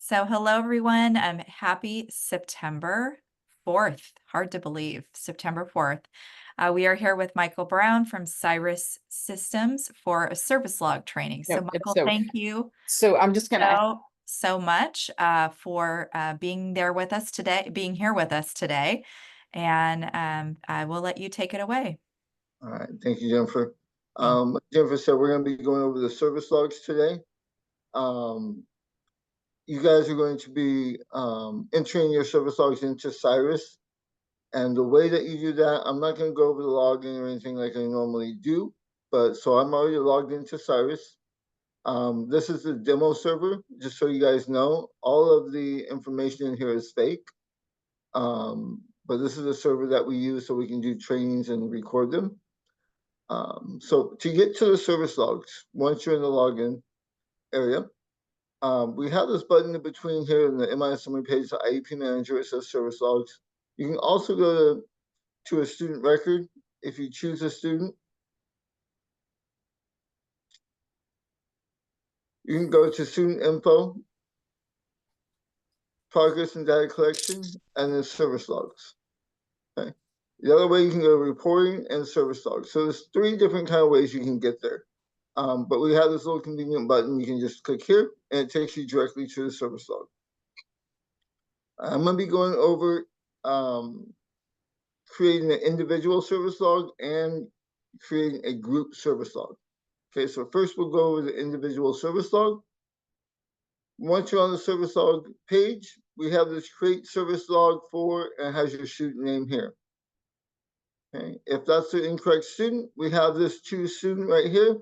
So hello, everyone. Happy September 4th. Hard to believe, September 4th. We are here with Michael Brown from SIRAS Systems for a service log training. So Yep, Michael, so thank you so I'm just gonna so much for being here with us today. And I will let you take it away. All right, thank you, Jennifer. Thank Jennifer said we're going to be going over the service logs today. You guys are going to be entering your service logs into Cyrus. And the way that you do that, I'm not going to go over the login or anything like I normally do, but so I'm already logged into Cyrus. This is the demo server, just so you guys know. All of the information in here is fake. But this is a server that we use so we can do trainings and record them. So to get to the service logs, once you're in the login area, we have this button in between here in the MI summary page, the IEP manager. It says service logs. You can also go to a student record if you choose a student. You can go to student info, progress and data collection, and then service logs. Okay. The other way you can go to reporting and service logs. So there's 3 different kind of ways you can get there. But we have this little convenient button. You can just click here and it takes you directly to the service log. I'm going to be going over creating an individual service log and creating a group service log. Okay, so first we'll go over the individual service log. Once you're on the service log page, we have this create service log for, and it has your student name here. Okay, if that's the incorrect student, we have this choose student right here.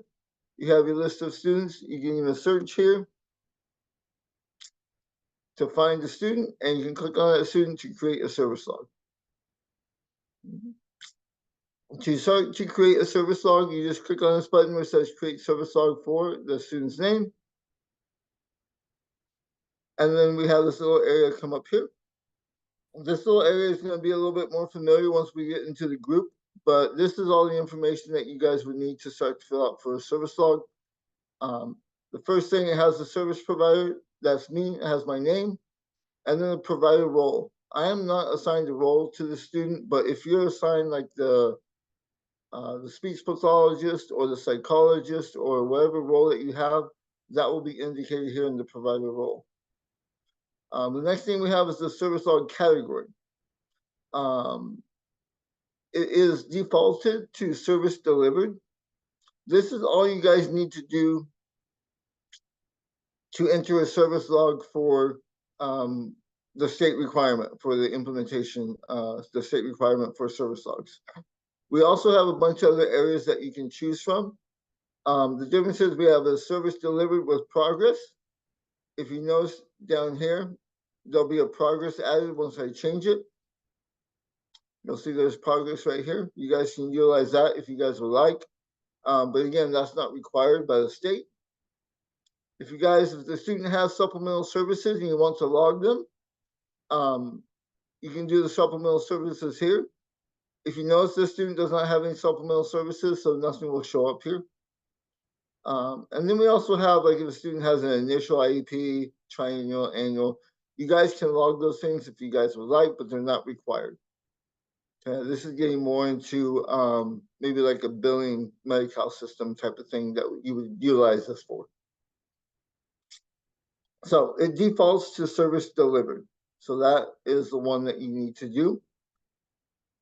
You have your list of students. You can even search here to find the student, and you can click on that student to create a service log. To start to create a service log, you just click on this button where it says create service log for the student's name. And then we have this little area come up here. This little area is going to be a little bit more familiar once we get into the group, but this is all the information that you guys would need to start to fill out for a service log. The first thing, it has the service provider. That's me. It has my name. And then the provider role. I am not assigned a role to the student, but if you're assigned like the speech pathologist or the psychologist or whatever role that you have, that will be indicated here in the provider role. The next thing we have is the service log category. It is defaulted to service delivered. This is all you guys need to do to enter a service log for the state requirement for the implementation, the state requirement for service logs. We also have a bunch of other areas that you can choose from. The difference is we have a service delivered with progress. If you notice down here, there'll be a progress added once I change it. You'll see there's progress right here. You guys can utilize that if you guys would like. But again, that's not required by the state. If the student has supplemental services and you want to log them, you can do the supplemental services here. If you notice, this student does not have any supplemental services, so nothing will show up here. And then we also have, like, if a student has an initial IEP, triennial, annual, you guys can log those things if you guys would like, but they're not required. Okay, this is getting more into maybe like a billing Medi-Cal system type of thing that you would utilize this for. So it defaults to service delivered. So that is the one that you need to do.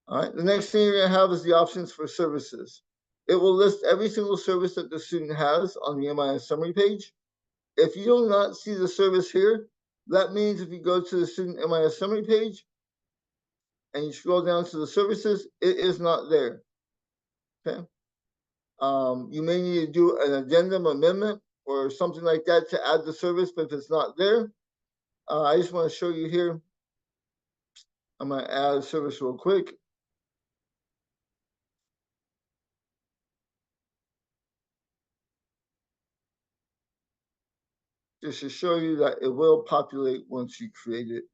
All right, the next thing you're gonna have is the options for services. It will list every single service that the student has on the MIS summary page. If you do not see the service here, that means if you go to the student MIS summary page and you scroll down to the services, it is not there. Okay. You may need to do an addendum amendment or something like that to add the service, but if it's not there, I just want to show you here. I'm going to add a service real quick. Just to show you that it will populate once you create it.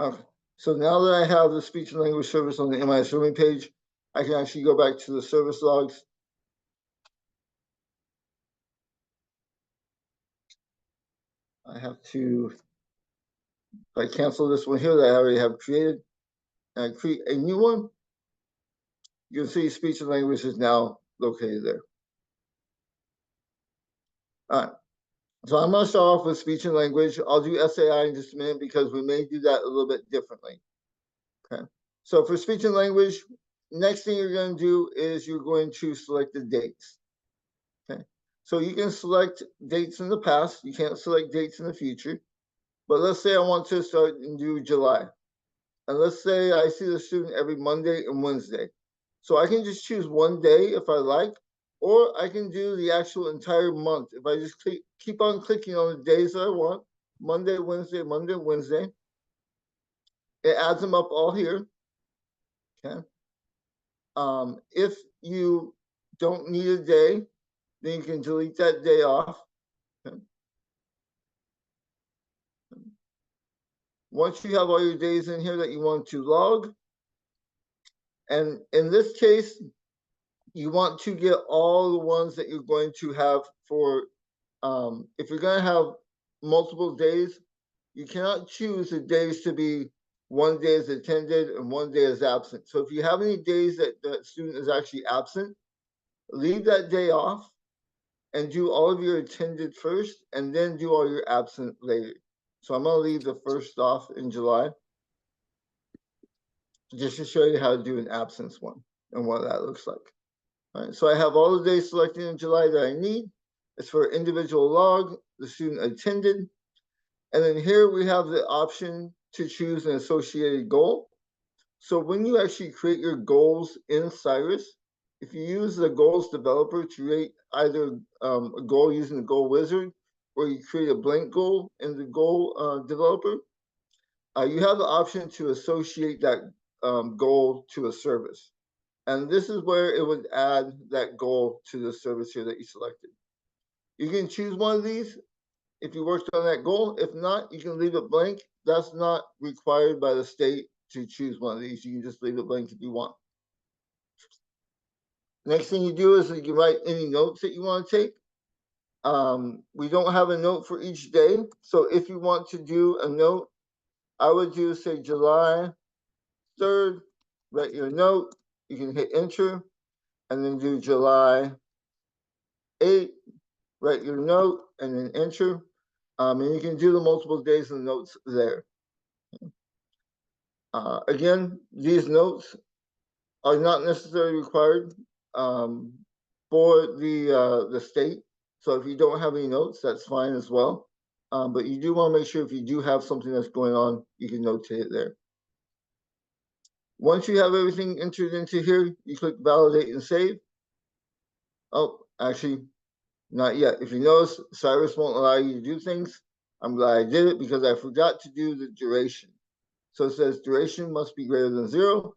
Okay, So now that I have the speech and language service on the MIS rooming page, I can actually go back to the service logs. I have to, if I cancel this one here that I already have created, and I create a new one, you can see speech and language is now located there. All right. So I'm going to start off with speech and language. I'll do SAI in just a minute because we may do that a little bit differently. Okay. So for speech and language, next thing you're going to do is you're going to select the dates. Okay. So you can select dates in the past. You can't select dates in the future. But let's say I want to start and do July. And let's say I see the student every Monday and Wednesday. So I can just choose one day if I like, or I can do the actual entire month. If I just keep on clicking on the days that I want, Monday, Wednesday, Monday, Wednesday, it adds them up all here. Okay. If you don't need a day, then you can delete that day off. Okay. Once you have all your days in here that you want to log, and in this case, you want to get all the ones that you're going to have for, if you're going to have multiple days, you cannot choose the days to be one day is attended and one day is absent. So if you have any days that the student is actually absent, leave that day off and do all of your attended first and then do all your absent later. So I'm going to leave the first off in July just to show you how to do an absence one and what that looks like. All right, so I have all the days selected in July that I need. It's for individual log, the student attended. And then here we have the option to choose an associated goal. So when you actually create your goals in SIRAS, if you use the goals developer to create either a goal using the goal wizard, or you create a blank goal in the goal developer, you have the option to associate that goal to a service. And this is where it would add that goal to the service here that you selected. You can choose one of these if you worked on that goal. If not, you can leave it blank. That's not required by the state to choose one of these. You can just leave it blank if you want. Next thing you do is you can write any notes that you want to take. We don't have a note for each day. So if you want to do a note, I would do, say, July 3rd, write your note. You can hit enter and then do July 8th, write your note and then enter. And you can do the multiple days and notes there. Again, these notes are not necessarily required for the state. So if you don't have any notes, that's fine as well. But you do want to make sure if you do have something that's going on, you can notate it there. Once you have everything entered into here, you click validate and save. Oh, actually, not yet. If you notice, SIRAS won't allow you to do things. I'm glad I did it because I forgot to do the duration. So it says duration must be greater than 0.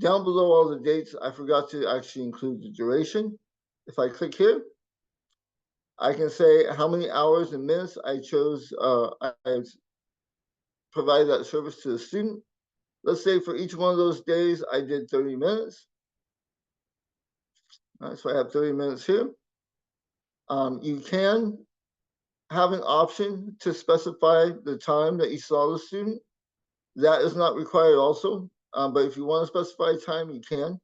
Down below all the dates, I forgot to actually include the duration. If I click here, I can say how many hours and minutes I chose, I provided that service to the student. Let's say for each one of those days, I did 30 minutes. All right, so I have 30 minutes here. You can have an option to specify the time that you saw the student. That is not required also, but if you want to specify time, you can.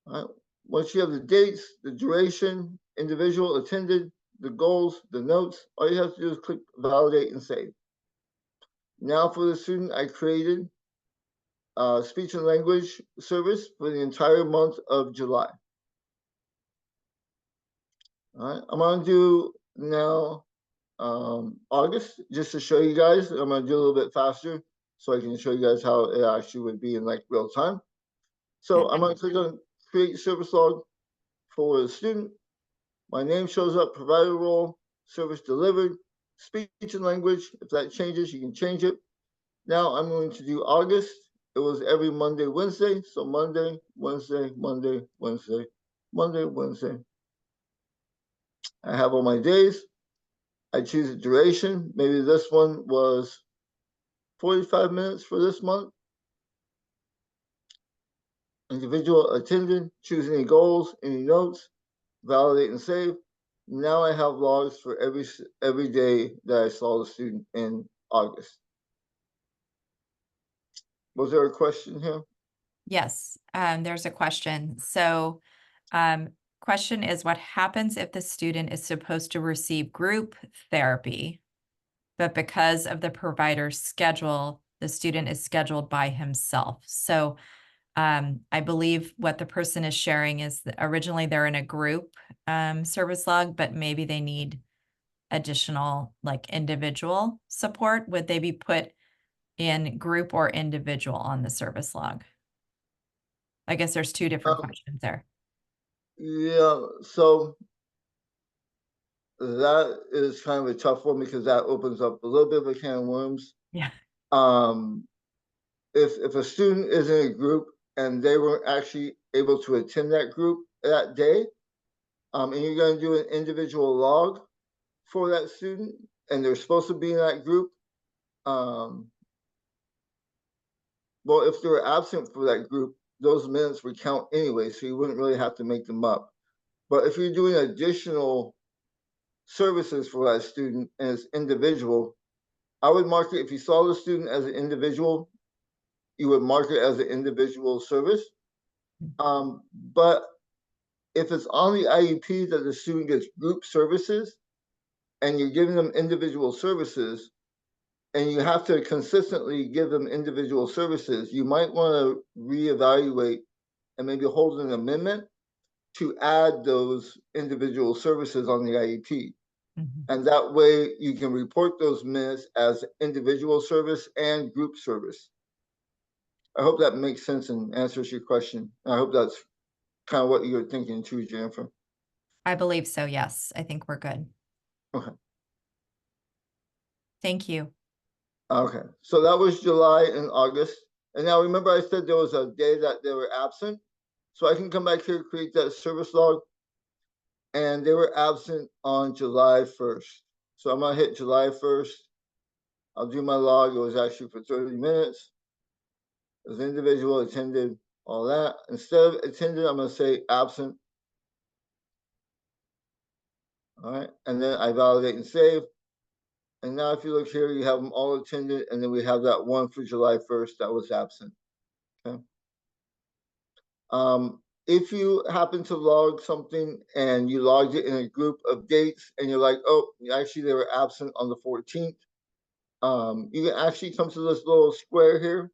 All right. Once you have the dates, the duration, individual attended, the goals, the notes, all you have to do is click validate and save. Now for the student, I created a speech and language service for the entire month of July. All right, I'm gonna do now August, just to show you guys. I'm gonna do a little bit faster so I can show you guys how it actually would be in like real time. So I'm gonna click on create service log for the student. My name shows up, provider role, service delivered, speech and language. If that changes, you can change it. Now I'm going to do August. It was every Monday, Wednesday. So Monday, Wednesday, Monday, Wednesday, Monday, Wednesday. I have all my days. I choose a duration. Maybe this one was 45 minutes for this month. Individual attended, choose any goals, any notes, validate and save. Now I have logs for every day that I saw the student in August. Was there a question here? Yes, there's a question. So, question is, what happens if the student is supposed to receive group therapy, but because of the provider's schedule, the student is scheduled by himself? So, I believe what the person is sharing is that originally they're in a group service log, but maybe they need additional like individual support. Would they be put in group or individual on the service log? I guess there's two different questions there. Yeah, so that is kind of a tough one because that opens up a little bit of a can of worms. Yeah. Um, if a student is in a group and they weren't actually able to attend that group that day, and you're going to do an individual log for that student, and they're supposed to be in that group, well, if they were absent for that group, those minutes would count anyway, so you wouldn't really have to make them up. But if you're doing additional services for that student and it's individual, I would mark it, if you saw the student as an individual, you would mark it as an individual service. But if it's on the IEP that the student gets group services and you're giving them individual services and you have to consistently give them individual services, you might want to reevaluate and maybe hold an amendment to add those individual services on the IEP. And that way you can report those minutes as individual service and group service. I hope that makes sense and answers your question. I hope that's kind of what you're thinking too, Jennifer. I believe so, yes. I think we're good. Okay. Thank you. Okay. So that was July and August. And now remember I said there was a day that they were absent. So I can come back here, create that service log. And they were absent on July 1st. So I'm gonna hit July 1st. I'll do my log. It was actually for 30 minutes. It was individual, attended, all that. Instead of attended, I'm gonna say absent. All right, and then I validate and save. And now if you look here, you have them all attended, and then we have that one for July 1st that was absent. Okay. If you happen to log something and you logged it in a group of dates and you're like, oh, actually they were absent on the 14th, you can actually come to this little square here.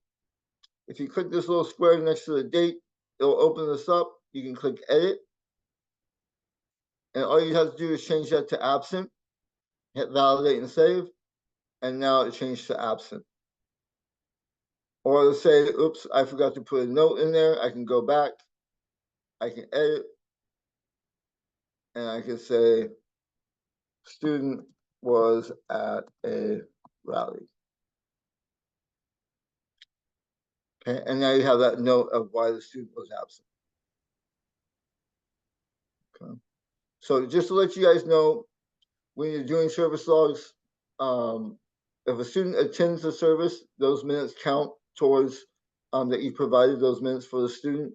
If you click this little square next to the date, it'll open this up. You can click edit. And all you have to do is change that to absent, hit validate and save. And now it changed to absent. Or let's say, oops, I forgot to put a note in there. I can go back, I can edit, and I can say, student was at a rally. Okay, and now you have that note of why the student was absent. Okay. So just to let you guys know, when you're doing service logs, if a student attends the service, those minutes count towards that you provided those minutes for the student.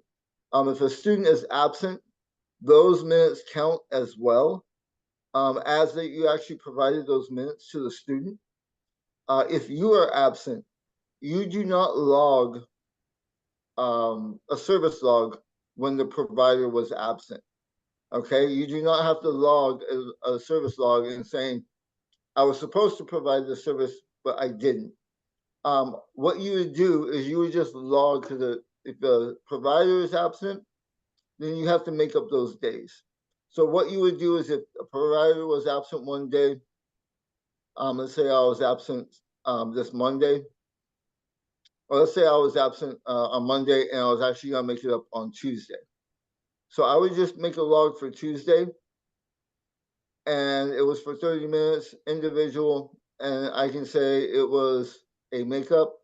If a student is absent, those minutes count as well, as that you actually provided those minutes to the student. If you are absent, you do not log a service log when the provider was absent. Okay, you do not have to log a service log and saying, I was supposed to provide the service, but I didn't. What you would do is you would just log to if the provider is absent, then you have to make up those days. So what you would do is if a provider was absent one day, let's say I was absent this Monday, or let's say I was absent on Monday and I was actually gonna make it up on Tuesday. So I would just make a log for Tuesday, and it was for 30 minutes, individual, and I can say it was a makeup,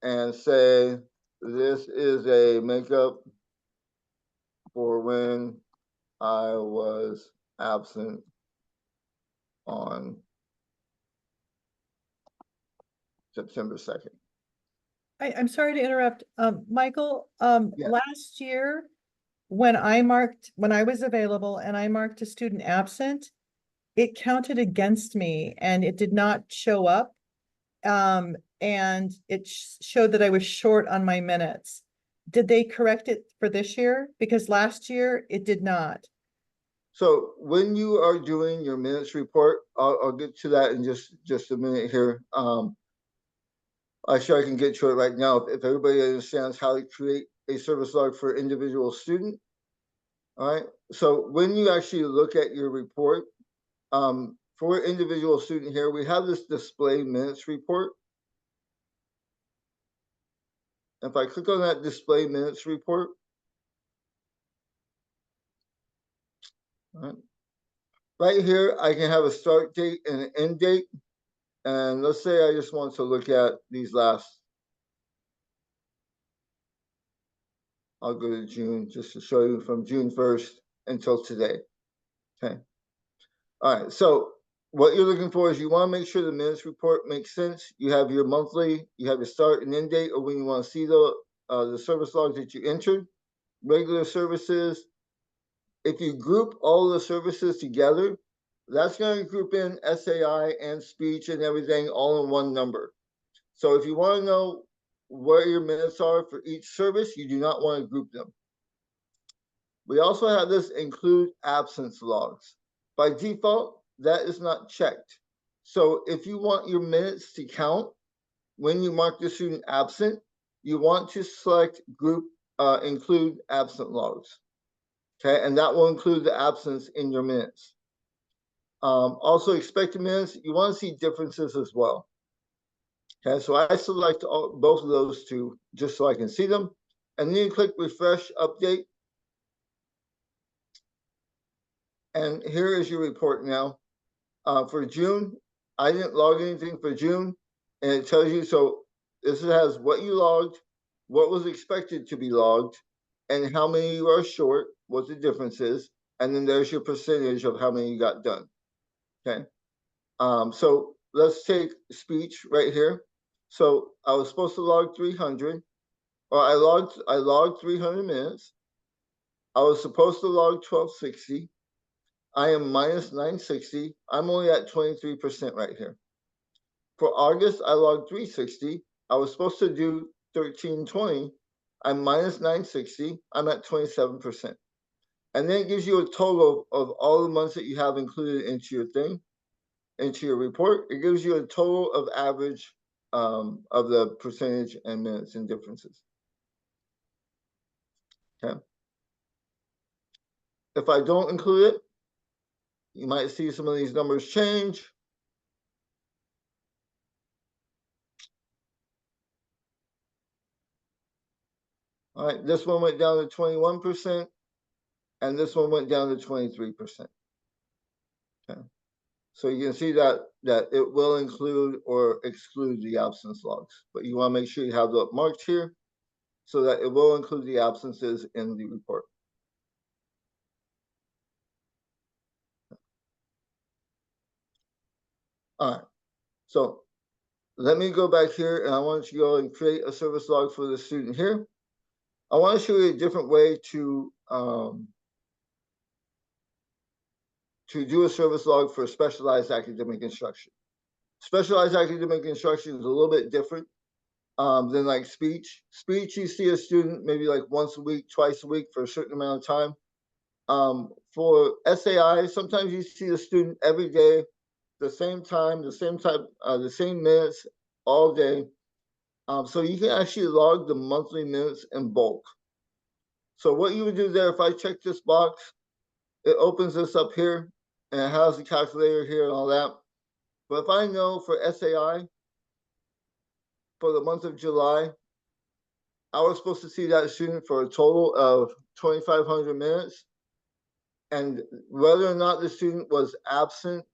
and say this is a makeup for when I was absent on September 2nd. I'm sorry to interrupt. Michael, Yeah. last year, when I was available and I marked a student absent, it counted against me and it did not show up. And it showed that I was short on my minutes. Did they correct it for this year? Because last year it did not. So when you are doing your minutes report, I'll get to that in just a minute here. I'm sure I can get to it right now if everybody understands how to create a service log for individual student. All right. So when you actually look at your report, for individual student here, we have this display minutes report. If I click on that display minutes report, right here, I can have a start date and an end date. And let's say I just want to look at these last, I'll go to June just to show you from June 1st until today. Okay. All right. So what you're looking for is you want to make sure the minutes report makes sense. You have your monthly, you have your start and end date, or when you want to see the service logs that you entered, regular services. If you group all the services together, that's going to group in SAI and speech and everything all in one number. So if you want to know where your minutes are for each service, you do not want to group them. We also have this include absence logs. By default, that is not checked. So if you want your minutes to count when you mark the student absent, you want to select group include absent logs. Okay, and that will include the absence in your minutes. Also expected minutes, you want to see differences as well. Okay, so I select both of those two just so I can see them. And then you click refresh update. And here is your report now. For June, I didn't log anything for June. And it tells you, so this has what you logged, what was expected to be logged, and how many you are short, what the difference is. And then there's your percentage of how many you got done. Okay. So let's take speech right here. So I was supposed to log 300, or I logged 300 minutes. I was supposed to log 1260. I am minus 960. I'm only at 23% right here. For August, I logged 360. I was supposed to do 1320. I'm minus 960. I'm at 27%. And then it gives you a total of all the months that you have included into your thing, into your report. It gives you a total of average of the percentage and minutes and differences. Okay. If I don't include it, you might see some of these numbers change. All right, this one went down to 21%, and this one went down to 23%. Okay. So you can see that it will include or exclude the absence logs, but you want to make sure you have that marked here so that it will include the absences in the report. All right, so let me go back here and I want you to go and create a service log for the student here. I want to show you a different way to do a service log for specialized academic instruction. Specialized academic instruction is a little bit different than like speech. Speech, you see a student maybe like once a week, twice a week for a certain amount of time. For SAI, sometimes you see a student every day, the same time, the same minutes all day. So you can actually log the monthly minutes in bulk. So what you would do there, if I check this box, it opens this up here and it has the calculator here and all that. But if I know for SAI, for the month of July, I was supposed to see that student for a total of 2,500 minutes. And whether or not the student was absent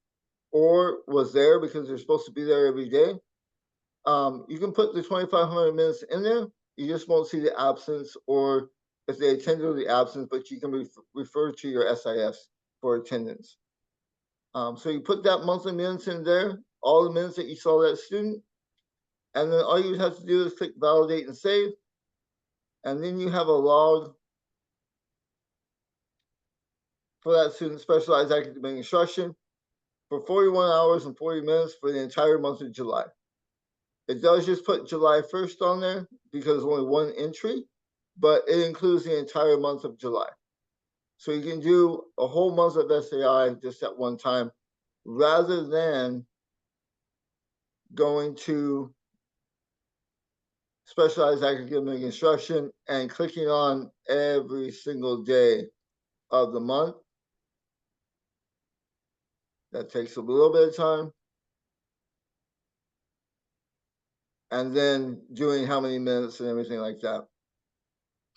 or was there because they're supposed to be there every day, you can put the 2,500 minutes in there. You just won't see the absence or if they attended the absence, but you can refer to your SIS for attendance. So you put that monthly minutes in there, all the minutes that you saw that student, And then all you have to do is click validate and save. And then you have a log for that student specialized academic instruction for 41 hours and 40 minutes for the entire month of July. It does just put July 1st on there because only one entry, but it includes the entire month of July. So you can do a whole month of SAI just at one time, rather than going to specialized academic instruction and clicking on every single day of the month. That takes a little bit of time. And then doing how many minutes and everything like that.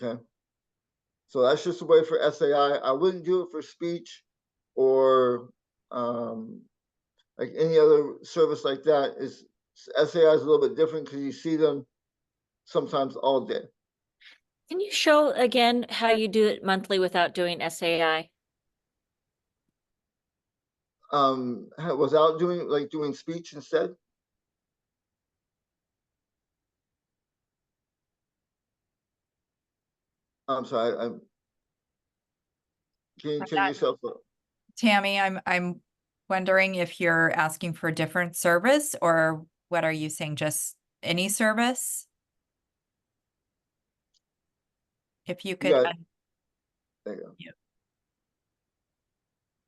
Okay. So that's just a way for SAI. I wouldn't do it for speech or like any other service like that. SAI is a little bit different because you see them sometimes all day. Can you show again how you do it monthly without doing SAI? Without doing speech instead. I'm sorry. Can you turn yourself up? Tammy, I'm wondering if you're asking for a different service, or what are you saying, just any service? If you could, Yeah. There you go.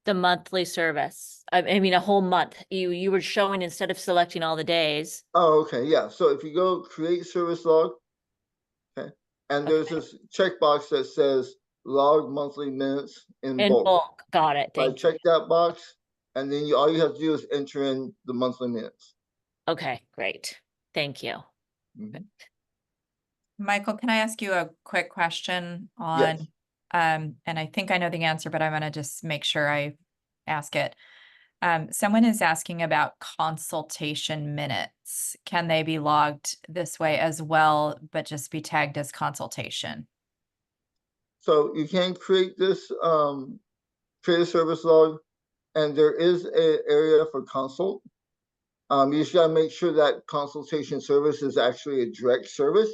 The monthly service. I mean, a whole month. You were showing instead of selecting all the days. Oh, okay. Yeah. So if you go create service log, okay, and there's this checkbox that says log monthly minutes in In bulk. bulk. Got it. So I Thank you. check that box, and then all you have to do is enter in the monthly minutes. Okay, great. Thank you. Mhm. Michael, can I ask you a quick question on, Yes. and I think I know the answer, but I'm gonna just make sure I ask it. Someone is asking about consultation minutes. Can they be logged this way as well, but just be tagged as consultation? So you can create this, create a service log, and there is an area for consult. You just gotta make sure that consultation service is actually a direct service.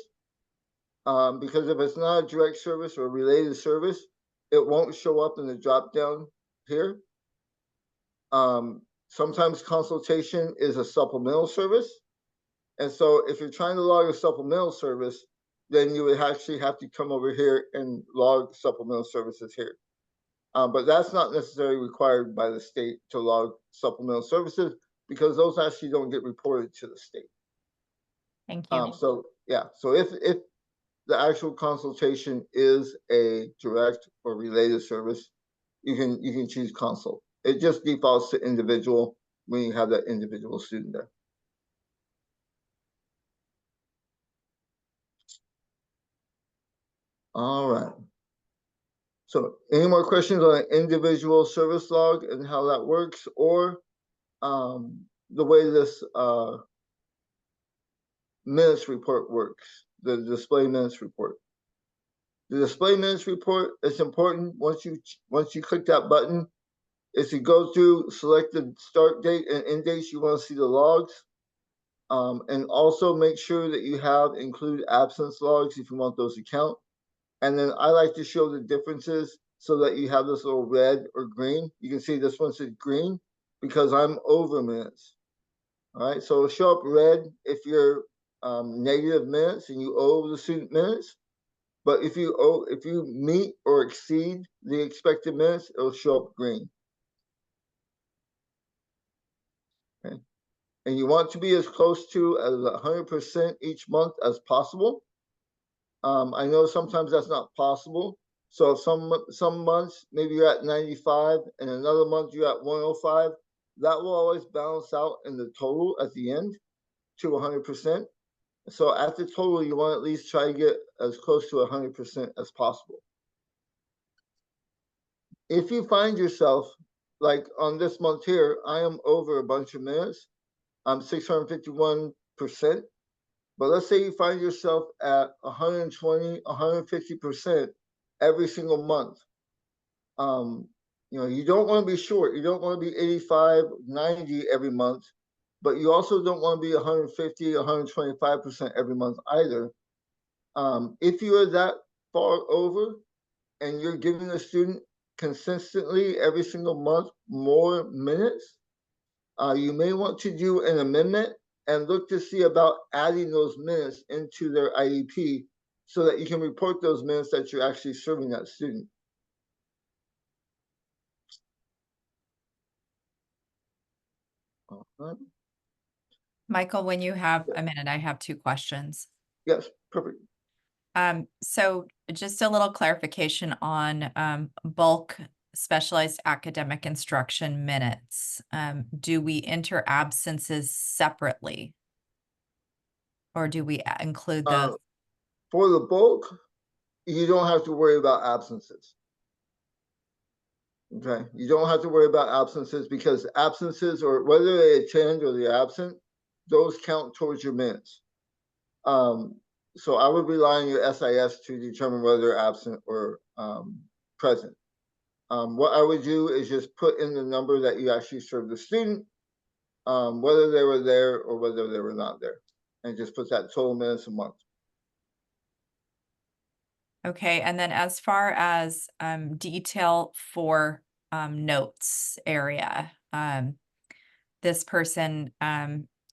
Because if it's not a direct service or a related service, it won't show up in the drop down here. Sometimes consultation is a supplemental service. And so if you're trying to log a supplemental service, then you would actually have to come over here and log supplemental services here. But that's not necessarily required by the state to log supplemental services, because those actually don't get reported to the state. Thank you. So yeah, so if the actual consultation is a direct or related service, you can choose consult. It just defaults to individual when you have that individual student there. All right. So any more questions on an individual service log and how that works, or the way this minutes report works, the display minutes report? The display minutes report is important. Once you click that button, is to go through, select the start date and end dates you want to see the logs, and also make sure that you have include absence logs if you want those to count. And then I like to show the differences so that you have this little red or green. You can see this one says green because I'm over minutes. All right, so it'll show up red if you're negative minutes and you owe the student minutes. But if you meet or exceed the expected minutes, it'll show up green. Okay. And you want to be as close to as 100% each month as possible. I know sometimes that's not possible. So if some months maybe you're at 95 and another month you're at 105, that will always balance out in the total at the end to 100%. So at the total, you want to at least try to get as close to 100% as possible. If you find yourself, like on this month here, I am over a bunch of minutes. I'm 651%. But let's say you find yourself at 120, 150% every single month. You know, you don't want to be short. You don't want to be 85, 90 every month. but you also don't want to be 150, 125% every month either. If you are that far over and you're giving a student consistently every single month more minutes, you may want to do an amendment and look to see about adding those minutes into their IEP so that you can report those minutes that you're actually serving that student. Michael, when you have a minute, I have two questions. Yes, perfect. So just a little clarification on bulk specialized academic instruction minutes. Do we enter absences separately? Or do we include those? For the bulk, you don't have to worry about absences. Okay, you don't have to worry about absences because absences, or whether they attend or they're absent, those count towards your minutes. So I would rely on your SIS to determine whether they're absent or present. What I would do is just put in the number that you actually served the student, whether they were there or whether they were not there, and just put that total minutes a month. Okay, and then as far as detail for notes area, this person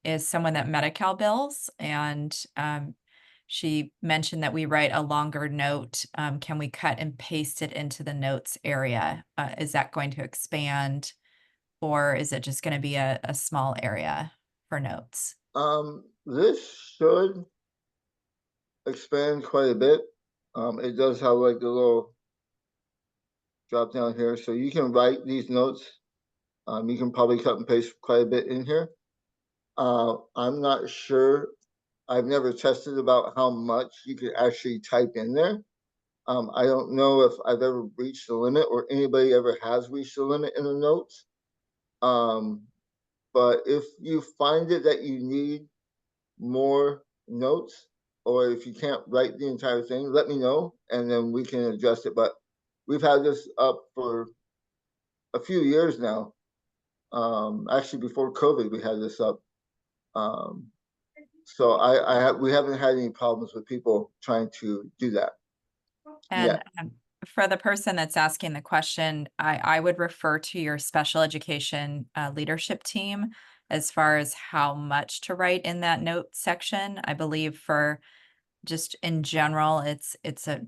is someone that Medi-Cal bills, and she mentioned that we write a longer note. Can we cut and paste it into the notes area? Is that going to expand, or is it just going to be a small area for notes? This should expand quite a bit. It does have like a little drop down here, so you can write these notes. You can probably cut and paste quite a bit in here. I'm not sure. I've never tested about how much you could actually type in there. I don't know if I've ever reached the limit or anybody ever has reached the limit in the notes. But if you find it that you need more notes, or if you can't write the entire thing, let me know and then we can adjust it. But we've had this up for a few years now. Actually, before COVID, we had this up. So we haven't had any problems with people trying to do that. And for the person that's asking the question, I would refer to your special education leadership team as far as how much to write in that note section. I believe for just in general, it's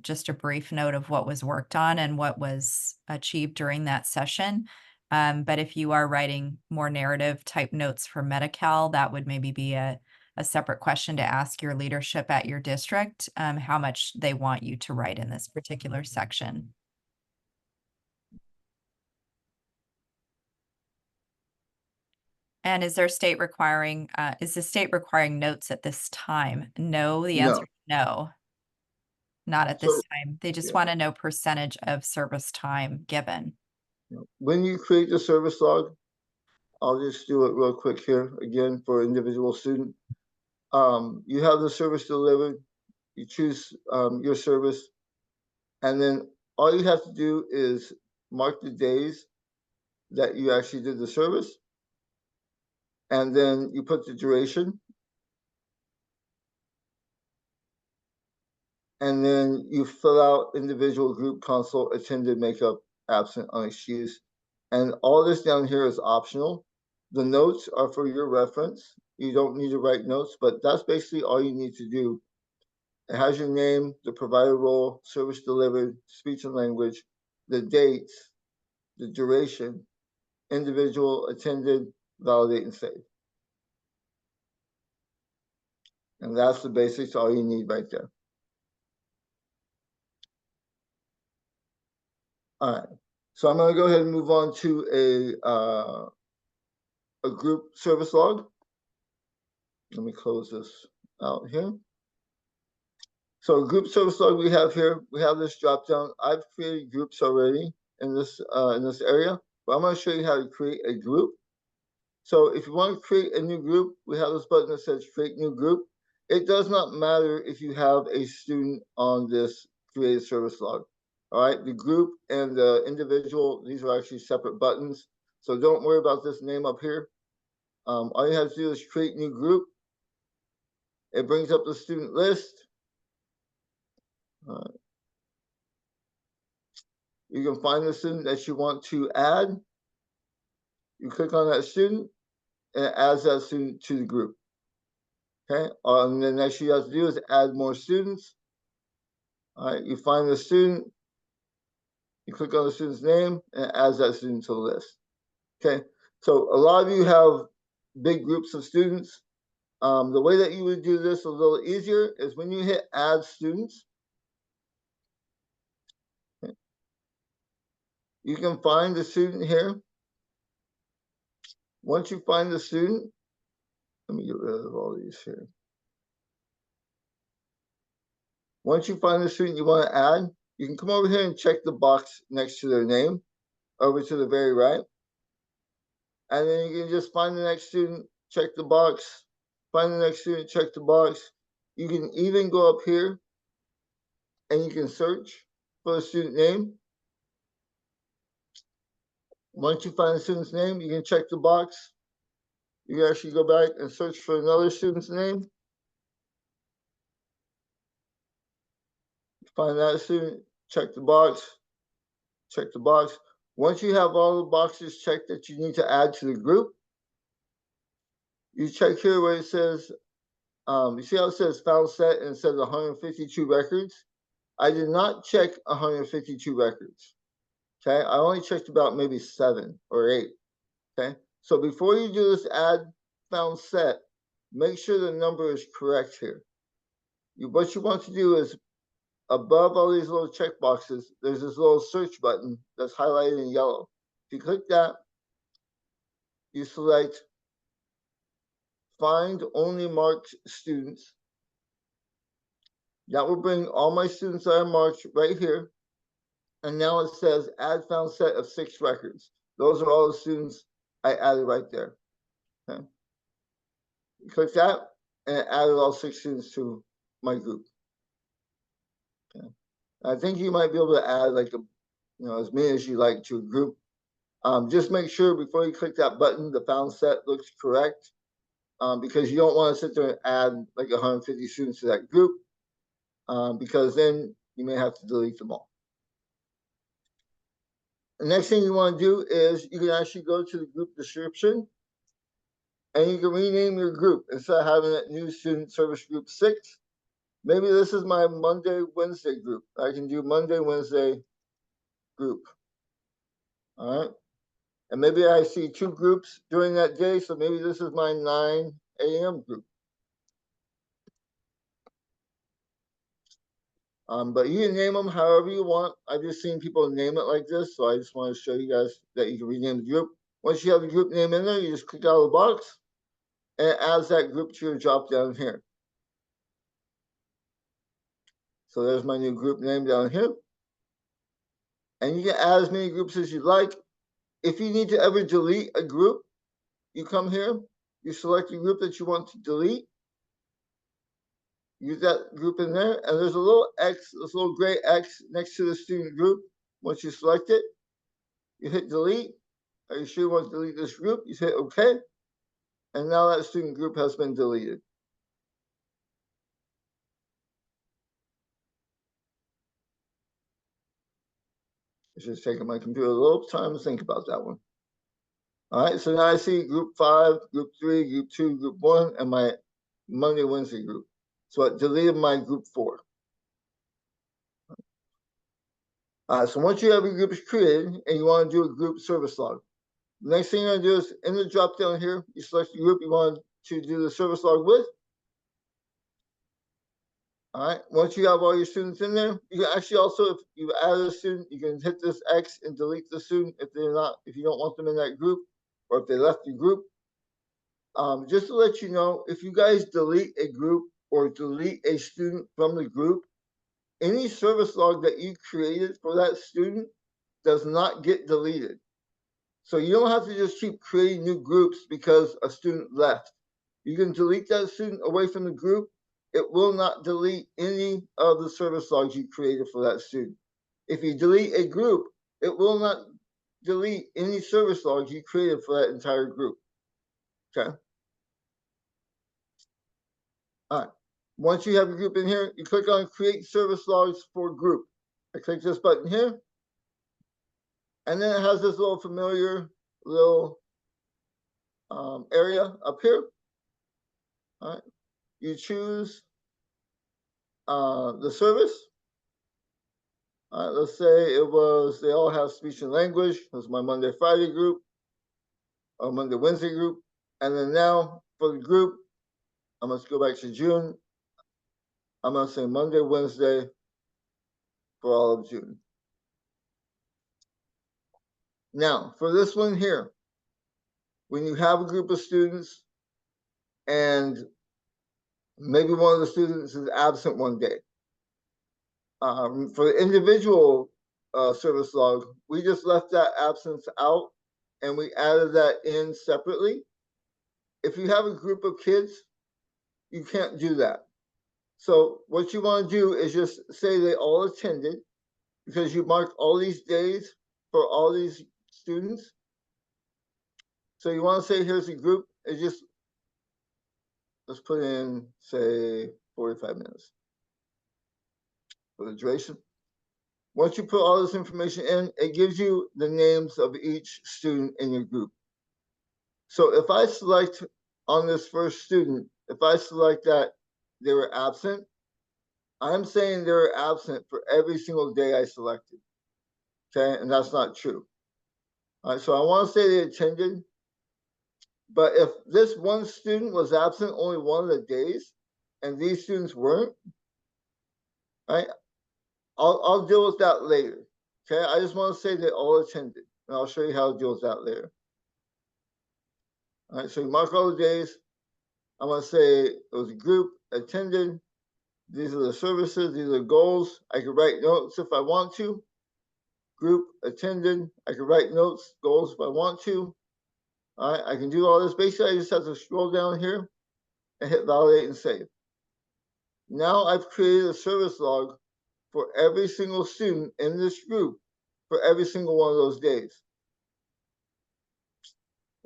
just a brief note of what was worked on and what was achieved during that session. But if you are writing more narrative type notes for Medi-Cal, that would maybe be a separate question to ask your leadership at your district, how much they want you to write in this particular section. And is the state requiring notes at this time? No, the answer is no. Not at this time. They just want to know percentage of service time given. When you create the service log, I'll just do it real quick here again for individual student. You have the service delivered, you choose your service, and then all you have to do is mark the days that you actually did the service, and then you put the duration, and then you fill out individual, group, consult, attended, makeup, absent, unexcused. And all this down here is optional. The notes are for your reference. You don't need to write notes, but that's basically all you need to do. It has your name, the provider role, service delivered, speech and language, the dates, the duration, individual, attended, validate, and save. And that's the basics, all you need right there. All right, so I'm going to go ahead and move on to a group service log. Let me close this out here. So group service log we have here, we have this drop down. I've created groups already in this area, but I'm going to show you how to create a group. So if you want to create a new group, we have this button that says create new group. It does not matter if you have a student on this create a service log. All right, the group and the individual, these are actually separate buttons. So don't worry about this name up here. All you have to do is create new group. It brings up the student list. You can find the student that you want to add. You click on that student, and it adds that student to the group. Okay, and the next thing you have to do is add more students. All right, you find the student, you click on the student's name, and it adds that student to the list. Okay, so a lot of you have big groups of students. The way that you would do this a little easier is when you hit add students, okay, you can find the student here. Once you find the student, let me get rid of all these here. Once you find the student you want to add, you can come over here and check the box next to their name over to the very right. And then you can just find the next student, check the box, find the next student, check the box. You can even go up here and you can search for the student name. Once you find the student's name, you can check the box. You can actually go back and search for another student's name. Find that student, check the box, check the box. Once you have all the boxes checked that you need to add to the group, you check here where it says, you see how it says found set and it says 152 records? I did not check 152 records. Okay, I only checked about maybe 7 or 8. Okay, so before you do this add found set, make sure the number is correct here. What you want to do is above all these little check boxes, there's this little search button that's highlighted in yellow. If you click that, you select find only marked students. That will bring all my students that are marked right here. And now it says add found set of 6 records. Those are all the students I added right there. Okay. You click that and it added all 6 students to my group. Okay. I think you might be able to add like as many as you like to a group. Just make sure before you click that button, the found set looks correct, because you don't want to sit there and add like 150 students to that group, because then you may have to delete them all. The next thing you want to do is you can actually go to the group description and you can rename your group. Instead of having that new student service group 6, maybe this is my Monday, Wednesday group. I can do Monday, Wednesday group. All right. And maybe I see 2 groups during that day. So maybe this is my 9 a.m. group. But you can name them however you want. I've just seen people name it like this. So I just want to show you guys that you can rename the group. Once you have the group name in there, you just click out of the box and it adds that group to your drop down here. So there's my new group name down here. And you can add as many groups as you like. If you need to ever delete a group, you come here, you select the group that you want to delete. Use that group in there, and there's a little X, this little gray X next to the student group. Once you select it, you hit delete. Are you sure you want to delete this group? You hit OK. And now that student group has been deleted. It's just taking my computer a little time to think about that one. All right, so now I see group 5, group 3, group 2, group 1, and my Monday, Wednesday group. So I deleted my group 4. So once you have your groups created and you want to do a group service log, the next thing you're going to do is in the drop down here, you select the group you want to do the service log with. All right, once you have all your students in there, you can actually also, if you added a student, you can hit this X and delete the student if you don't want them in that group, or if they left the group. Just to let you know, if you guys delete a group or delete a student from the group, any service log that you created for that student does not get deleted. So you don't have to just keep creating new groups because a student left. You can delete that student away from the group. It will not delete any of the service logs you created for that student. If you delete a group, it will not delete any service logs you created for that entire group. Okay. All right. Once you have your group in here, you click on create service logs for group. I click this button here. And then it has this little familiar little area up here. All right. You choose the service. All right, let's say it was, they all have speech and language. It was my Monday, Friday group, or Monday, Wednesday group. And then now for the group, I'm going to go back to June. I'm going to say Monday, Wednesday for all of June. Now, for this one here, when you have a group of students and maybe one of the students is absent one day, for the individual service log, we just left that absence out and we added that in separately. If you have a group of kids, you can't do that. So what you want to do is just say they all attended, because you marked all these days for all these students. So you want to say here's a group. It's just, let's put in, say, 45 minutes for the duration. Once you put all this information in, it gives you the names of each student in your group. So if I select on this first student, if I select that they were absent, I'm saying they were absent for every single day I selected. Okay, and that's not true. All right, so I want to say they attended, but if this one student was absent only one of the days, and these students weren't, right, I'll deal with that later. Okay, I just want to say they all attended, and I'll show you how to deal with that later. All right, so you mark all the days. I'm going to say it was a group, attended. These are the services, these are the goals. I could write notes if I want to. Group, attended. I could write notes, goals if I want to. All right, I can do all this. Basically, I just have to scroll down here and hit validate and save. Now I've created a service log for every single student in this group for every single one of those days.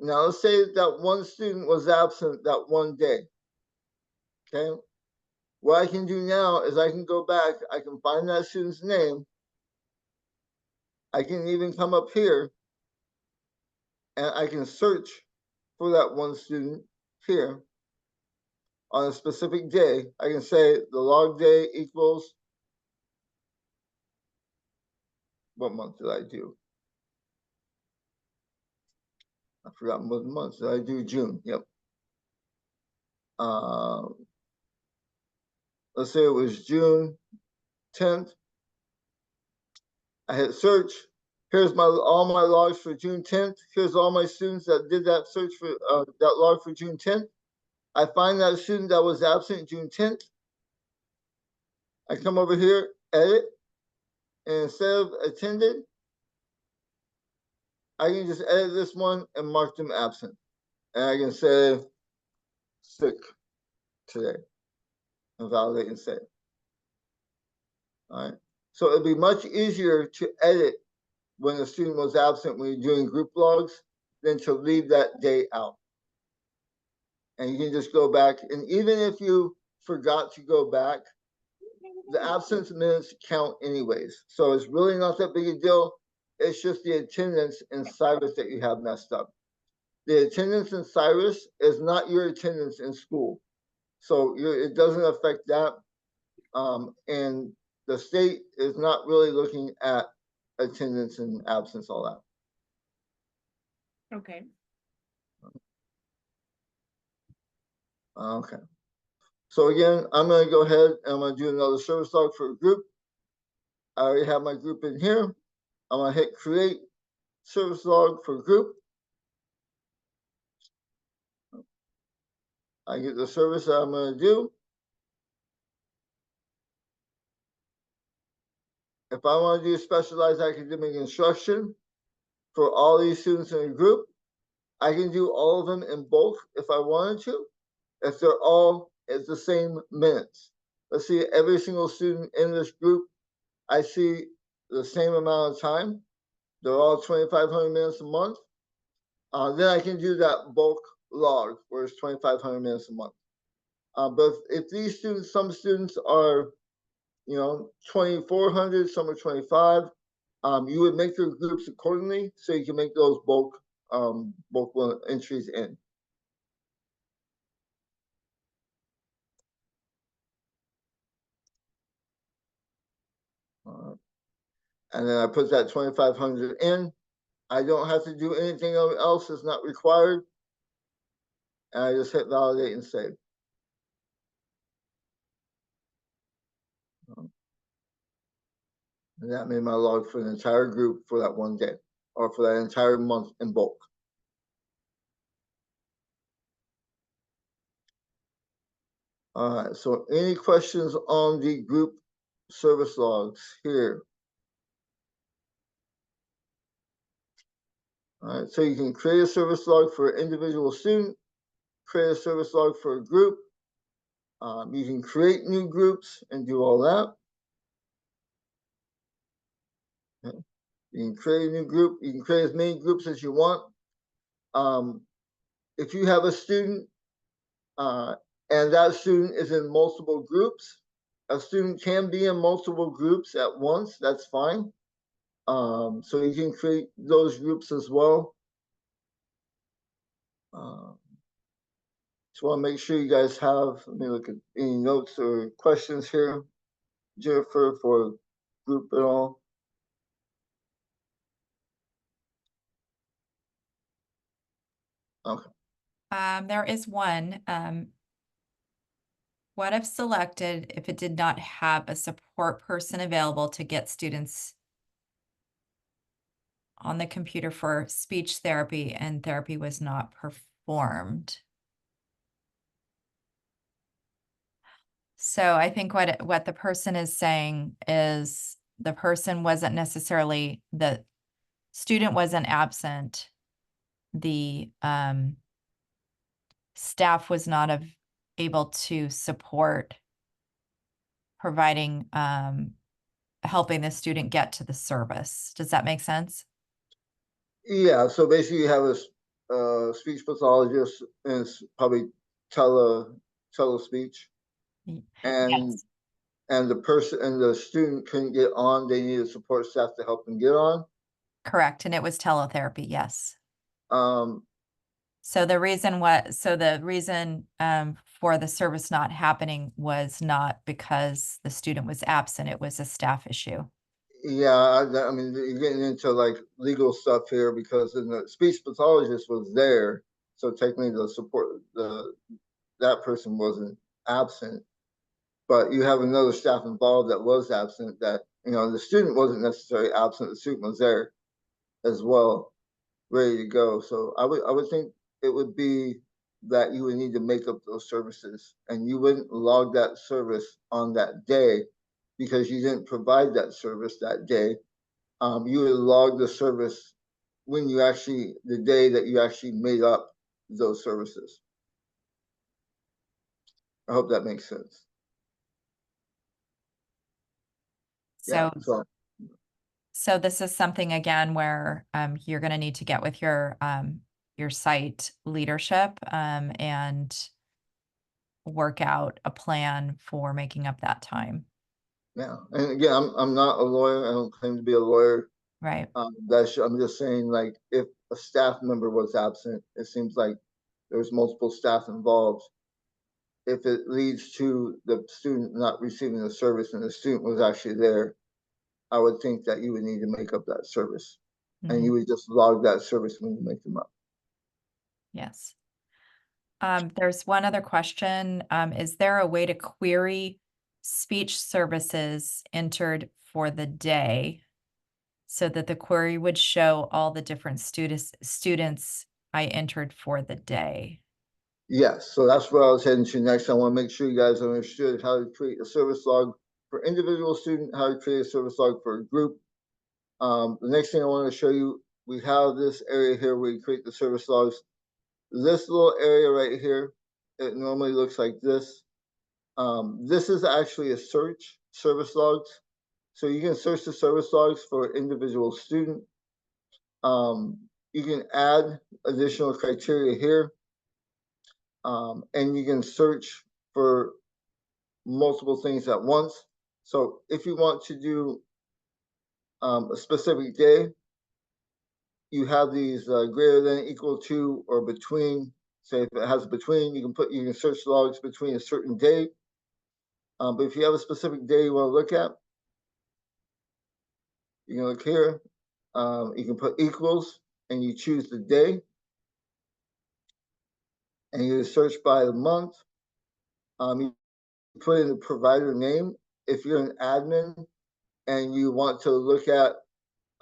Now let's say that one student was absent that one day. Okay, what I can do now is I can go back, I can find that student's name. I can even come up here and I can search for that one student here on a specific day. I can say the log day equals, what month did I do? I forgot what month did I do. June. Yep. Let's say it was June 10th. I hit search. Here's all my logs for June 10th. Here's all my students that did that search for that log for June 10th. I find that student that was absent June 10th. I come over here, edit, and instead of attended, I can just edit this one and mark them absent. And I can say sick today and validate and save. All right. So it'd be much easier to edit when the student was absent when you're doing group logs than to leave that day out. And you can just go back. And even if you forgot to go back, the absence minutes count anyways. So it's really not that big a deal. It's just the attendance in SIRAS that you have messed up. The attendance in SIRAS is not your attendance in school. So it doesn't affect that. And the state is not really looking at attendance and absence, all that. Okay. Okay. So again, I'm going to go ahead and I'm going to do another service log for a group. I already have my group in here. I'm going to hit create service log for group. I get the service that I'm going to do. If I want to do specialized academic instruction for all these students in a group, I can do all of them in bulk if I wanted to, if they're all at the same minutes. Let's see, every single student in this group, I see the same amount of time. They're all 2,500 minutes a month. Then I can do that bulk log where it's 2,500 minutes a month. But if these students, some students are, 2,400, some are 25, you would make your groups accordingly so you can make those bulk entries in. And then I put that 2,500 in. I don't have to do anything else that's not required. And I just hit validate and save. And that made my log for the entire group for that one day, or for that entire month in bulk. All right, so any questions on the group service logs here? All right, so you can create a service log for an individual student, create a service log for a group. You can create new groups and do all that. Okay. You can create a new group. You can create as many groups as you want. If you have a student and that student is in multiple groups, a student can be in multiple groups at once. That's fine. So you can create those groups as well. Just want to make sure you guys have, let me look at any notes or questions here, Jennifer, for group at all. Okay. There is one, what if selected if it did not have a support person available to get students on the computer for speech therapy and therapy was not performed? So I think what the person is saying is the person wasn't necessarily, the student wasn't absent. The staff was not able to support providing helping the student get to the service. Does that make sense? Yeah, so basically you have a speech pathologist and it's probably telespeech, and Yes. and the person and the student couldn't get on. They needed support staff to help them get on. Correct. And it was teletherapy, yes. Um, So the reason for the service not happening was not because the student was absent, it was a staff issue. yeah, I mean, you're getting into like legal stuff here because the speech pathologist was there, so technically that person wasn't absent, but you have another staff involved that was absent. That the student wasn't necessarily absent; the student was there as well, ready to go. So I would think it would be that you would need to make up those services, and you wouldn't log that service on that day because you didn't provide that service that day. You would log the service when the day that you actually made up those services. I hope that makes sense. Yeah. So this is something again where you're going to need to get with your site leadership and work out a plan for making up that time. Yeah, and again, I'm not a lawyer. I don't claim to be a lawyer. Right. I'm just saying, like, if a staff member was absent, it seems like there's multiple staff involved. If it leads to the student not receiving the service and the student was actually there, I would think that you would need to make up that service, and you would just log that service when you make them up. Yes. There's one other question. Is there a way to query speech services entered for the day so that the query would show all the different students I entered for the day? Yes, so that's where I was heading to next. I want to make sure you guys understood how to create a service log for individual student, how to create a service log for a group. The next thing I want to show you, we have this area here where you create the service logs. This little area right here, it normally looks like this. This is actually a search service logs. So you can search the service logs for individual student. You can add additional criteria here. And you can search for multiple things at once. So if you want to do a specific day, you have these greater than, equal to, or between. Say if it has a between, you can search logs between a certain date. But if you have a specific day you want to look at, you can look here. You can put equals and you choose the day, and you search by the month. You put in the provider name. If you're an admin and you want to look at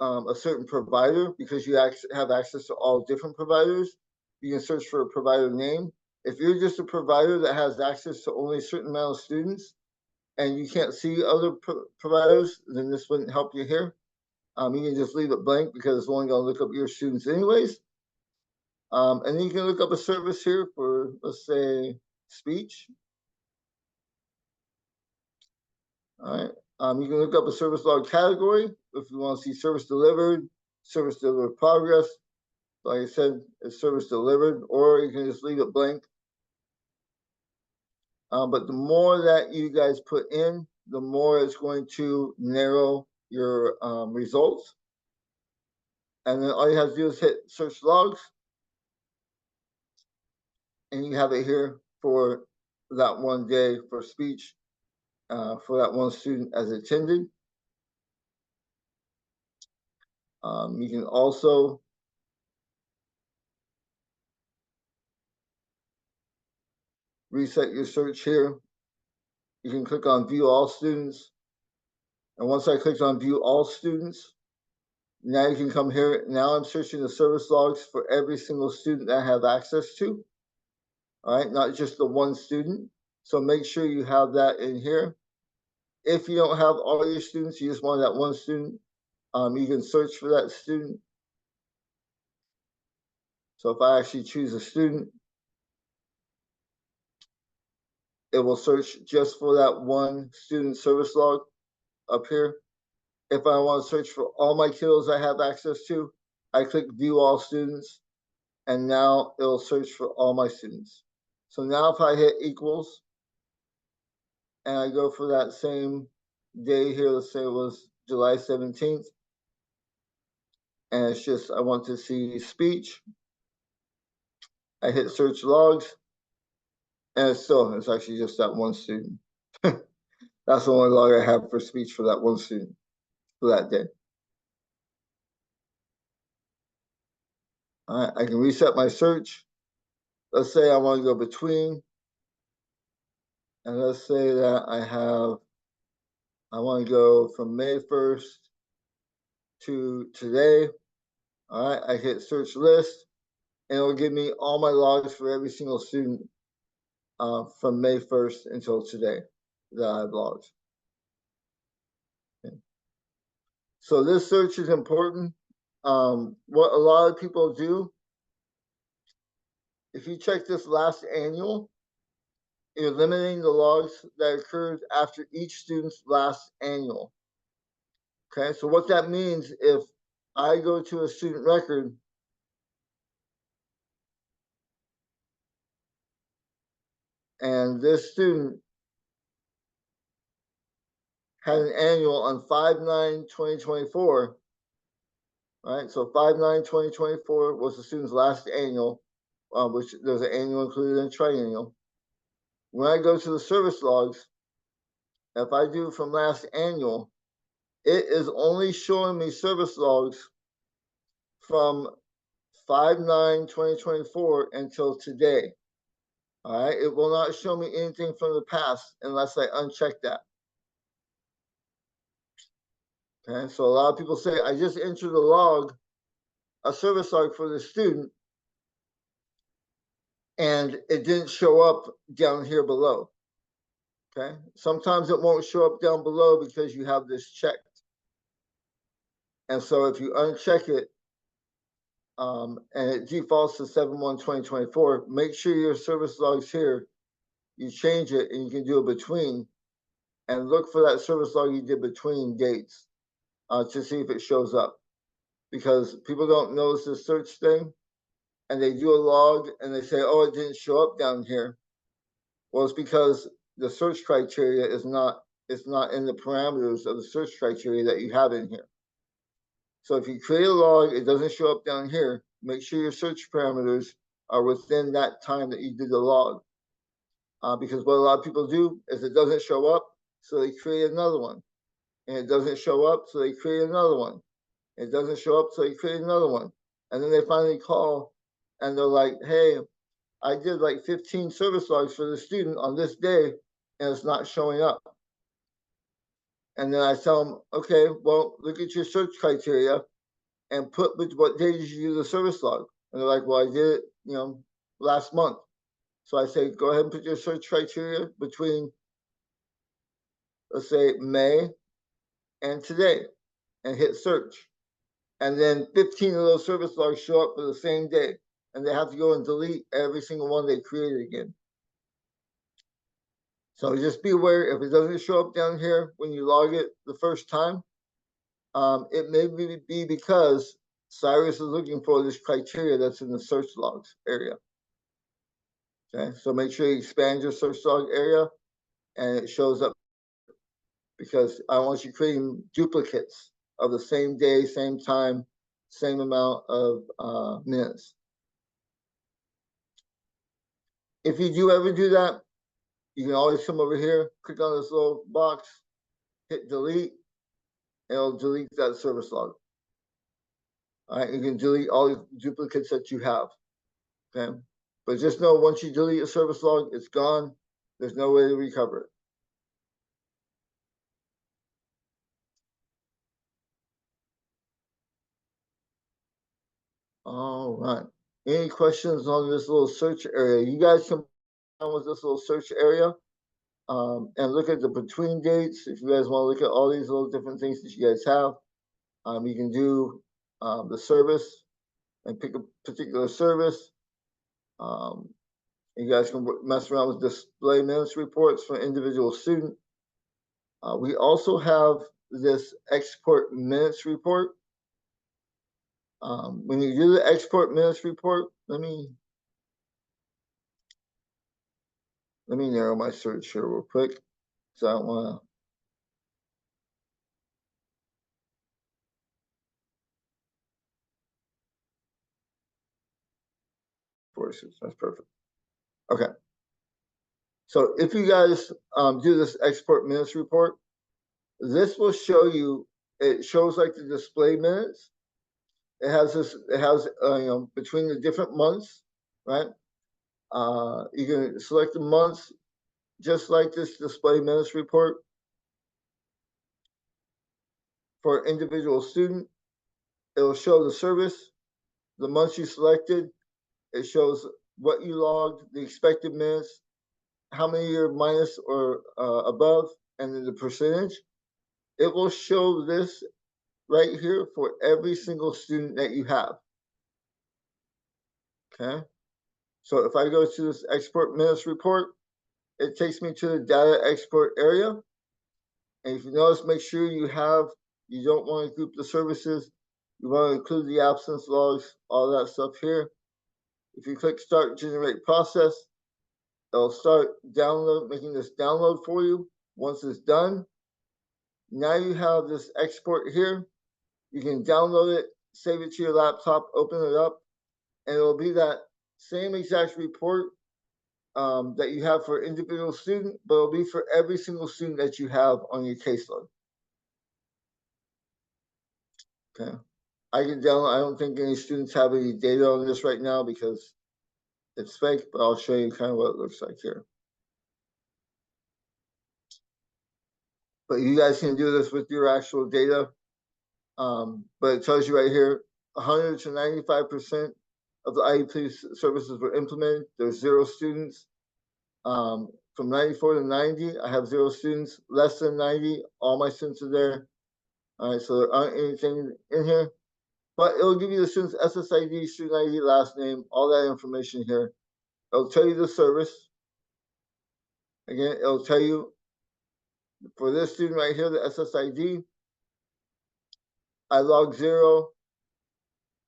a certain provider because you have access to all different providers, you can search for a provider name. If you're just a provider that has access to only a certain amount of students and you can't see other providers, then this wouldn't help you here. You can just leave it blank because it's only going to look up your students anyways. And then you can look up a service here for, let's say, speech. All right. You can look up a service log category if you want to see service delivered progress. Like I said, it's service delivered, or you can just leave it blank. But the more that you guys put in, the more it's going to narrow your results. And then all you have to do is hit search logs, and you have it here for that one day for speech, for that one student as attended. You can also reset your search here. You can click on view all students. And once I clicked on view all students, now you can come here. Now I'm searching the service logs for every single student that I have access to. All right, not just the one student. So make sure you have that in here. If you don't have all your students, you just want that one student, you can search for that student. So if I actually choose a student, it will search just for that one student service log up here. If I want to search for all my kiddos I have access to, I click view all students, and now it'll search for all my students. So now if I hit equals, and I go for that same day here, let's say it was July 17th, and it's just, I want to see speech. I hit search logs, and it's actually just that one student. That's the only log I have for speech for that one student for that day. All right, I can reset my search. Let's say I want to go between, and let's say that I want to go from May 1st to today. All right, I hit search list, and it'll give me all my logs for every single student from May 1st until today that I have logged. Okay. So this search is important. What a lot of people do, if you check this last annual, you're limiting the logs that occurred after each student's last annual. Okay, so what that means, if I go to a student record and this student had an annual on 5/9/2024, right? So 5/9/2024 was the student's last annual, which there's an annual included in triennial. When I go to the service logs, if I do from last annual, it is only showing me service logs from 5/9/2024 until today. All right, it will not show me anything from the past unless I uncheck that. Okay, so a lot of people say, I just entered a service log for the student, and it didn't show up down here below. Okay, sometimes it won't show up down below because you have this checked. And so if you uncheck it, and it defaults to 7/1/2024, make sure your service logs here, you change it and you can do a between, and look for that service log you did between dates to see if it shows up. Because people don't notice this search thing, and they do a log and they say, oh, it didn't show up down here. Well, it's because the search criteria is not, it's not in the parameters of the search criteria that you have in here. So if you create a log, it doesn't show up down here, make sure your search parameters are within that time that you did the log. Because what a lot of people do is it doesn't show up, so they create another one. And it doesn't show up, so they create another one. It doesn't show up, so they create another one. And then they finally call and they're like, hey, I did like 15 service logs for the student on this day, and it's not showing up. And then I tell them, okay, well, look at your search criteria and put what day did you do the service log? And they're like, well, I did it, last month. So I say, go ahead and put your search criteria between, let's say, May and today, and hit search. And then 15 of those service logs show up for the same day, and they have to go and delete every single one they created again. So just be aware, if it doesn't show up down here when you log it the first time, it may be because SIRAS is looking for this criteria that's in the search logs area. Okay, so make sure you expand your search log area and it shows up, because I want you creating duplicates of the same day, same time, same amount of minutes. If you do ever do that, you can always come over here, click on this little box, hit delete, and it'll delete that service log. All right, you can delete all the duplicates that you have. Okay, but just know once you delete a service log, it's gone. There's no way to recover it. All right. Any questions on this little search area? You guys can come with this little search area and look at the between dates. If you guys want to look at all these little different things that you guys have, you can do the service and pick a particular service. You guys can mess around with display minutes reports for individual student. We also have this export minutes report. When you do the export minutes report, let me narrow my search here real quick, because I don't want to. Forces, that's perfect. Okay. So if you guys do this export minutes report, this will show you, it shows like the display minutes. It has this, between the different months, right? You can select the months just like this display minutes report for individual student. It'll show the service, the months you selected. It shows what you logged, the expected minutes, how many you're minus or above, and then the percentage. It will show this right here for every single student that you have. Okay. So if I go to this export minutes report, it takes me to the data export area. And if you notice, make sure you don't want to group the services. You want to include the absence logs, all that stuff here. If you click start generate process, it'll start making this download for you. Once it's done, now you have this export here. You can download it, save it to your laptop, open it up, and it'll be that same exact report that you have for individual student, but it'll be for every single student that you have on your caseload. Okay. I can download, I don't think any students have any data on this right now because it's fake, but I'll show you kind of what it looks like here. But you guys can do this with your actual data. But it tells you right here, 100 to 95% of the IEP services were implemented. There's 0 students. From 94 to 90, I have 0 students. Less than 90, all my students are there. All right, so there aren't anything in here. But it'll give you the student's SSID, student ID, last name, all that information here. It'll tell you the service. Again, it'll tell you for this student right here, the SSID. I logged 0.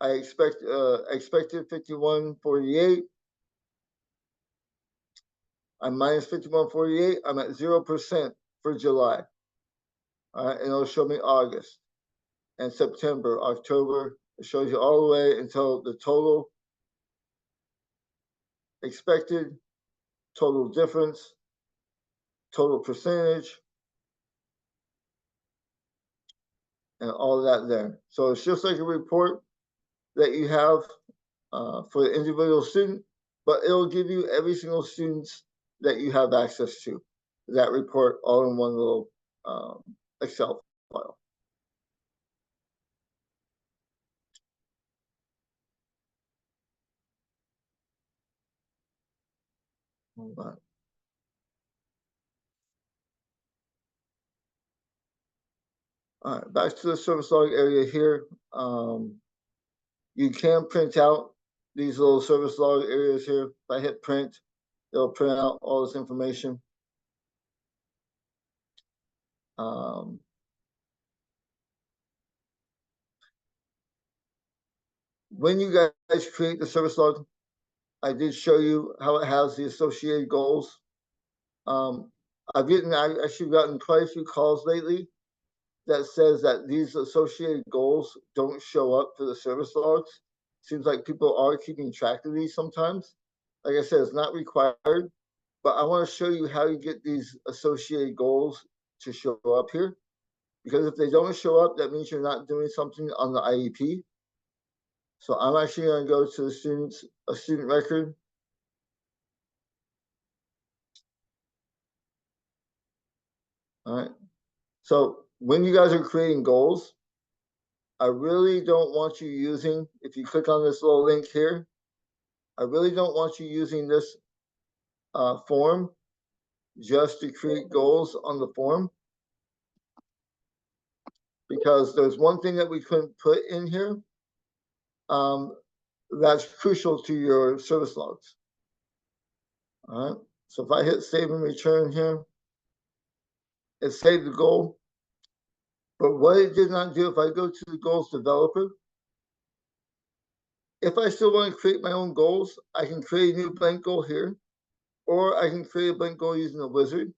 I expected 5148. I'm minus 51.48. I'm at 0% for July. All right, and it'll show me August and September, October. It shows you all the way until the total expected, total difference, total percentage, and all of that there. So it's just like a report that you have for the individual student, but it'll give you every single student's that you have access to, that report all in one little Excel file. All right. All right, back to the service log area here. You can print out these little service log areas here. If I hit print, it'll print out all this information. When you guys create the service log, I did show you how it has the associated goals. I've actually gotten quite a few calls lately that says that these associated goals don't show up for the service logs. Seems like people are keeping track of these sometimes. Like I said, it's not required, but I want to show you how you get these associated goals to show up here. Because if they don't show up, that means you're not doing something on the IEP. So I'm actually going to go to the student record. All right. So when you guys are creating goals, I really don't want you using, if you click on this little link here, I really don't want you using this form just to create goals on the form. Because there's one thing that we couldn't put in here that's crucial to your service logs. All right. So if I hit save and return here, it saved the goal. But what it did not do, if I go to the goals developer, if I still want to create my own goals, I can create a new blank goal here, or I can create a blank goal using the wizard.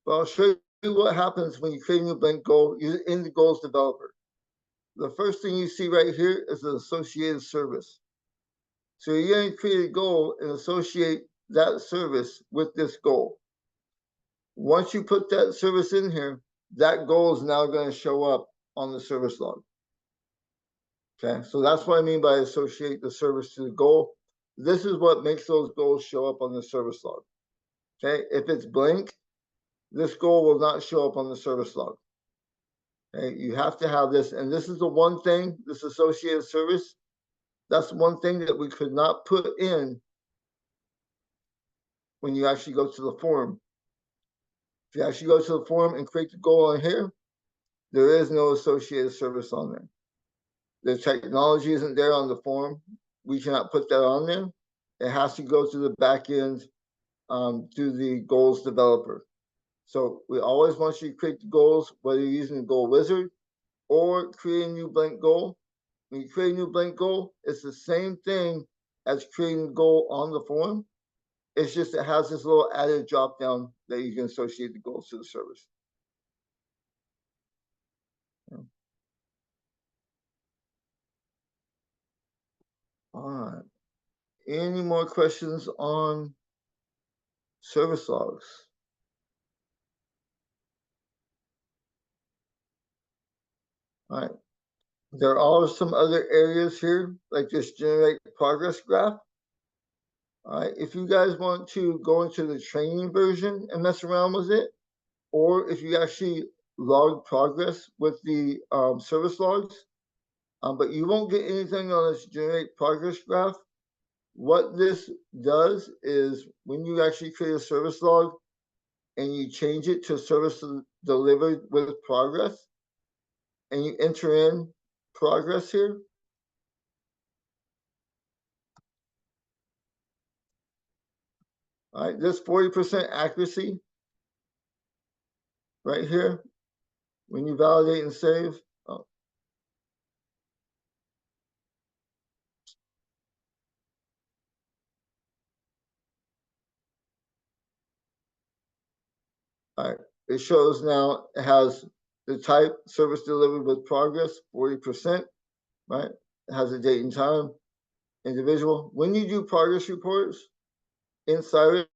But I'll show you what happens when you create a new blank goal in the goals developer. The first thing you see right here is the associated service. So you're going to create a goal and associate that service with this goal. Once you put that service in here, that goal is now going to show up on the service log. Okay, so that's what I mean by associate the service to the goal. This is what makes those goals show up on the service log. Okay, if it's blank, this goal will not show up on the service log. Okay, you have to have this, and this is the one thing, this associated service, that's one thing that we could not put in when you actually go to the form. If you actually go to the form and create the goal on here, there is no associated service on there. The technology isn't there on the form. We cannot put that on there. It has to go to the back end to the goals developer. So we always want you to create the goals, whether you're using the goal wizard or create a new blank goal. When you create a new blank goal, it's the same thing as creating a goal on the form. It's just it has this little added drop down that you can associate the goals to the service. All right. Any more questions on service logs? All right. There are some other areas here, like this generate progress graph. All right. If you guys want to go into the training version and mess around with it, or if you actually log progress with the service logs, but you won't get anything on this generate progress graph. What this does is when you actually create a service log and you change it to service delivered with progress, and you enter in progress here, all right, this 40% accuracy right here, when you validate and save, All right, it shows now it has the type service delivered with progress, 40%, right? It has a date and time, individual. When you do progress reports inside it,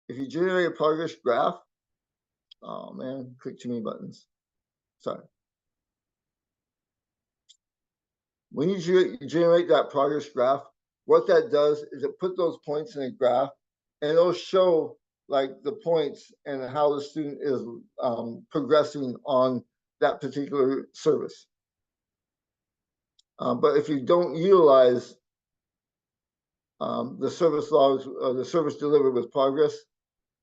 if you generate a progress graph, oh man, click too many buttons. Sorry. When you generate that progress graph, what that does is it put those points in a graph, and it'll show like the points and how the student is progressing on that particular service. But if you don't utilize the service logs or the service delivered with progress,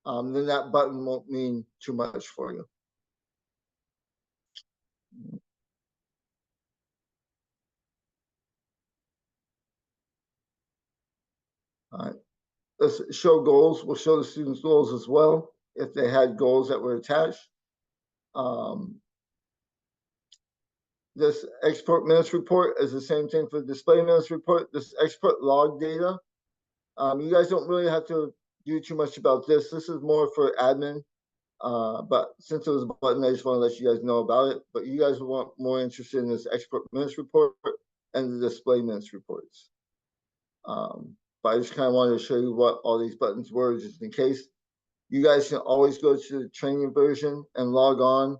then that button won't mean too much for you. All right. Let's show goals. We'll show the students goals as well if they had goals that were attached. This export minutes report is the same thing for display minutes report. This export log data, you guys don't really have to do too much about this. This is more for admin, but since it was a button, I just want to let you guys know about it. But you guys want more interested in this export minutes report and the display minutes reports. But I just kind of wanted to show you what all these buttons were, just in case. You guys can always go to the training version and log on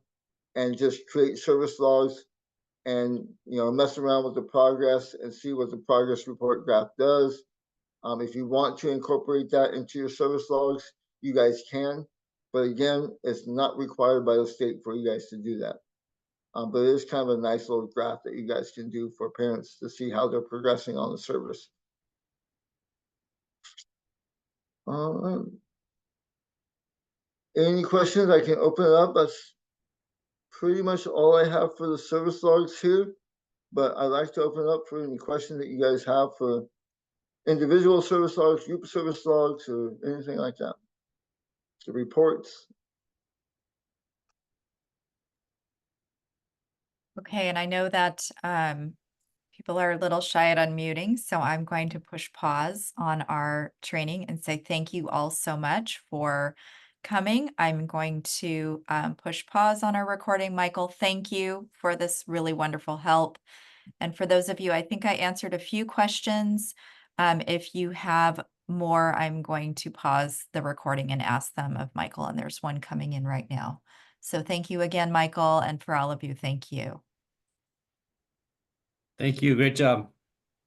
and just create service logs and mess around with the progress and see what the progress report graph does. If you want to incorporate that into your service logs, you guys can. But again, it's not required by the state for you guys to do that. But it is kind of a nice little graph that you guys can do for parents to see how they're progressing on the service. Any questions? I can open it up. That's pretty much all I have for the service logs here. But I'd like to open it up for any questions that you guys have for individual service logs, group service logs, or anything like that. The reports. Okay, and I know that people are a little shy at unmuting, so I'm going to push pause on our training and say thank you all so much for coming. I'm going to push pause on our recording. Michael, thank you for this really wonderful help. And for those of you, I think I answered a few questions. If you have more, I'm going to pause the recording and ask them of Michael, and there's one coming in right now. So thank you again, Michael, and for all of you, thank you. Thank you. Great job.